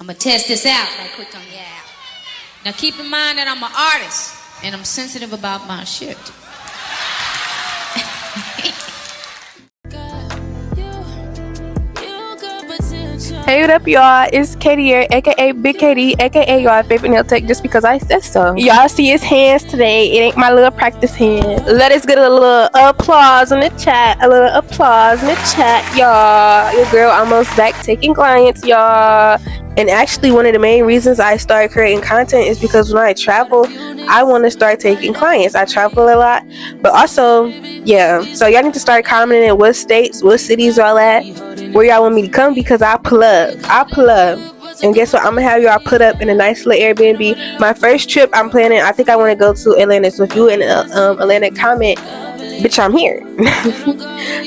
I'm gonna test this out right quick on your app. Now keep in mind that I'm an artist and I'm sensitive about my shit. Hey, what up, y'all? It's Katie here, aka Big Katie, aka y'all favorite nail tech, just because I said so. Y'all see his hands today. It ain't my little practice hand. Let us get a little applause in the chat. A little applause in the chat, y'all. Your girl almost back taking clients, y'all. And actually, one of the main reasons I started creating content is because when I travel, I want to start taking clients. I travel a lot, but also, yeah. So y'all need to start commenting what states, what cities y'all at, where y'all want me to come, because I pull up. And guess what? I'm gonna have y'all put up in a nice little Airbnb. My first trip I'm planning, I think I want to go to Atlanta. So if you in Atlanta, comment, bitch, I'm here.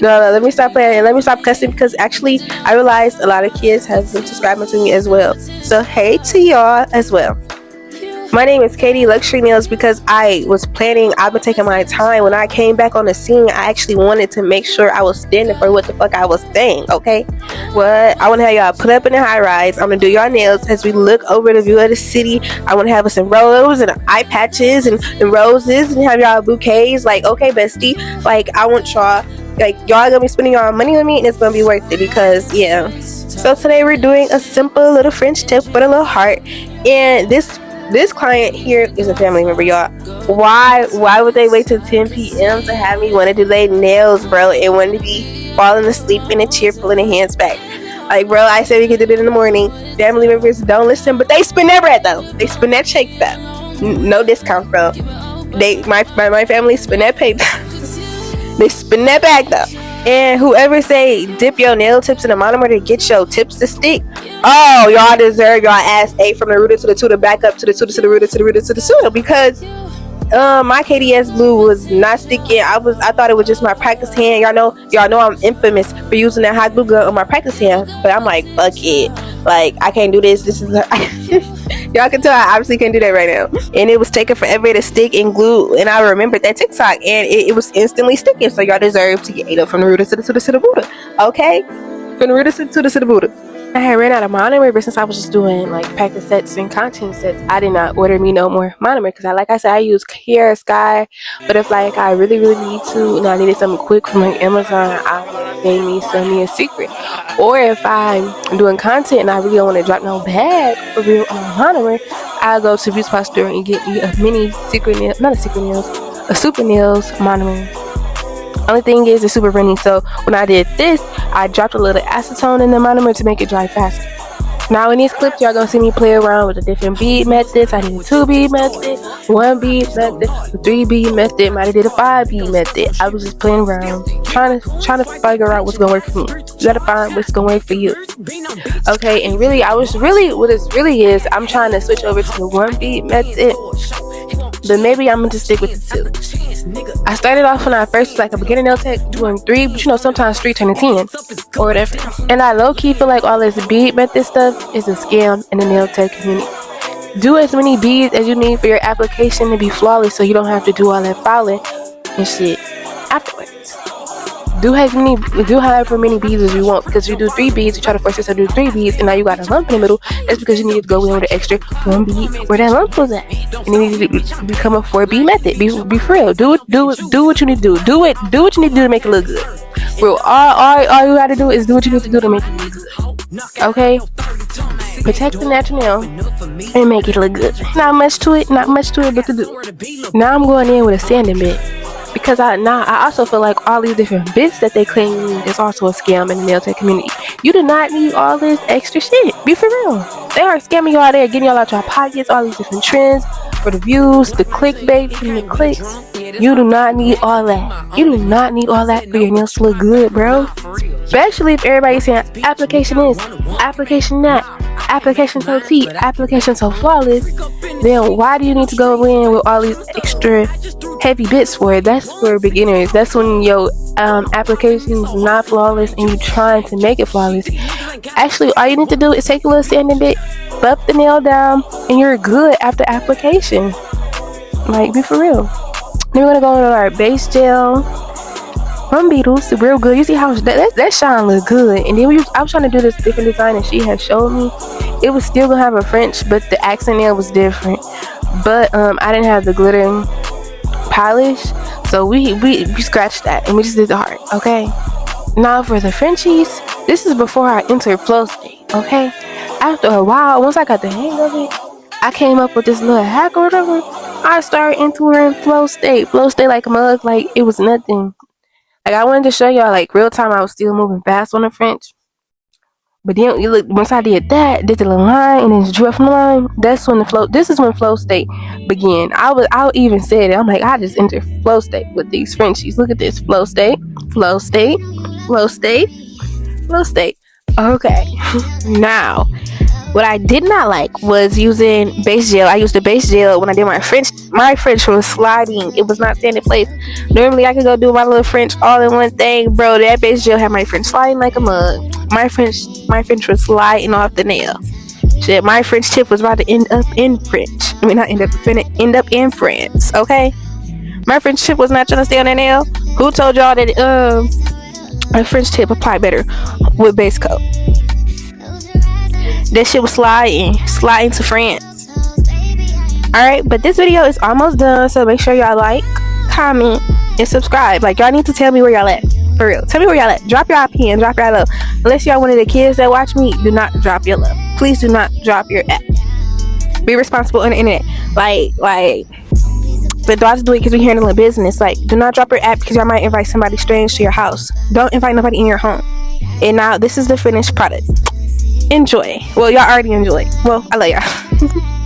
No, let me stop playing and let me stop cussing, because actually I realized a lot of kids have been subscribing to me as well. So hey to y'all as well. My name is Katie Luxury Nails because I've been taking my time. When I came back on the scene, I actually wanted to make sure I was standing for what the fuck I was saying, okay? I want to have y'all put up in the high rise. I'm going to do y'all nails as we look over the view of the city. I want to have some rose and eye patches and roses and have y'all bouquets. Like, okay, bestie, like, I want y'all, like, y'all going to be spending y'all money on me, and it's going to be worth it because, yeah. So today we're doing a simple little French tip with a little heart, and this client here is a family member, y'all. Why would they wait till 10 p.m. to have me want to do their nails, bro, and want to be falling asleep in a chair pulling their hands back? Like, bro, I said we could do it in the morning. Family members don't listen, but they spend their bread though. They spend that check though. No discount, bro. My family spend that paper. They spend that bag though. And whoever say dip your nail tips in a monomer to get your tips to stick, oh, y'all deserve y'all ass A from the rooter to the tutor, back up to the tutor to the rooter to the rooter to the tutor, because my KDS glue was not sticking. I thought it was just my practice hand. Y'all know I'm infamous for using that hot glue gun on my practice hand, but I'm like, fuck it, like, I can't do this. This is y'all can tell I obviously can't do that right now. And it was taking forever to stick and glue, and I remembered that TikTok, and it was instantly sticking. So y'all deserve to get ate up from the rooter to the tutor to the Buddha, okay? From the rooter to the tutor to the Buddha. I had ran out of monomer, but since I was just doing like practice sets and content sets, I did not order me no more monomer, because like I said, I use Kiara Sky. But if like I really need to and I needed something quick from like Amazon, they need send me a secret. Or if I'm doing content and I really don't want to drop no bag for real on monomer, I'll go to Beauty Spot store and get me a mini super nails monomer. Only thing is it's super runny, so when I did this, I dropped a little acetone in the monomer to make it dry faster. Now in these clips, y'all gonna see me play around with the different bead methods. I did a 2-bead method, 1-bead method, a 3-bead method, might have did a 5-bead method. I was just playing around, trying to figure out what's gonna work for me. You gotta find what's gonna work for you. Okay, and really, what this really is, I'm trying to switch over to the 1-bead method, but maybe I'm gonna just stick with the 2. I started off when I first was like a beginner nail tech doing 3, but sometimes 3 turn to 10 or whatever. And I low-key feel like all this bead method stuff is a scam in the nail tech community. Do as many beads as you need for your application to be flawless, so you don't have to do all that filing and shit afterwards. Do however many beads as you want, because you do 3 beads, you try to force yourself to do 3 beads, and now you got a lump in the middle. That's because you need to go in with an extra 1 bead where that lump was at, and you need to become a 4-bead method. Be for real. Do what you need to do. Do what you need to do to make it look good. Bro, all you gotta do is do what you need to do to make it look good. Okay? Protect the natural nail and make it look good. Not much to it, but to do. Now I'm going in with a sanding bit, because I also feel like all these different bits that they claim is also a scam in the nail tech community. You do not need all this extra shit. Be for real. They are scamming you out there, getting y'all out your pockets, all these different trends for the views, the clickbait, and the clicks. You do not need all that. You do not need all that for your nails to look good, bro. Especially if everybody's saying application this, application that, application so T, application so flawless. Then why do you need to go in with all these extra heavy bits for it? That's for beginners. That's when your application is not flawless and you're trying to make it flawless. Actually, all you need to do is take a little sanding bit, buff the nail down, and you're good after application. Like, be for real. Then we're gonna go on our base gel. From Beetles, real good. You see how that shine look good. And then I was trying to do this different design that she had showed me, it was still gonna have a French, but the accent nail was different. But I didn't have the glittering polish, so we scratched that and we just did the heart. Okay. Now for the Frenchies, this is before I entered flow state. Okay. After a while, once I got the hang of it, I came up with this little hack or whatever. I started entering flow state like a mug, like it was nothing. Like I wanted to show y'all, like real time, I was still moving fast on the French. But then you look, once I did that, did the little line and then drew from the line, that's when this is when flow state began. I even said it. I'm like, I just entered flow state with these Frenchies. Look at this. Flow state, flow state, flow state, flow state. Okay. Now, what I did not like was using base gel. I used the base gel when I did my French. My French was sliding. It was not staying in place. Normally, I could go do my little French all in one thing, bro. That base gel had my French sliding like a mug. My French was sliding off the nail. Shit, my French tip was about to end up in French. I mean, not end up in France. Okay, my French tip was not trying to stay on that nail. Who told y'all that a French tip apply better with base coat? That shit was sliding to France. Alright, but this video is almost done, so make sure y'all like, comment, and subscribe. Like, y'all need to tell me where y'all at. For real. Tell me where y'all at. Drop your opinion, drop your love. Unless y'all one of the kids that watch me, do not drop your love. Please do not drop your app. Be responsible on the internet. Like, but don't do it because we're handling business. Like, do not drop your app because y'all might invite somebody strange to your house. Don't invite nobody in your home. And now, this is the finished product. Enjoy. Well, y'all already enjoy. Well, I love y'all.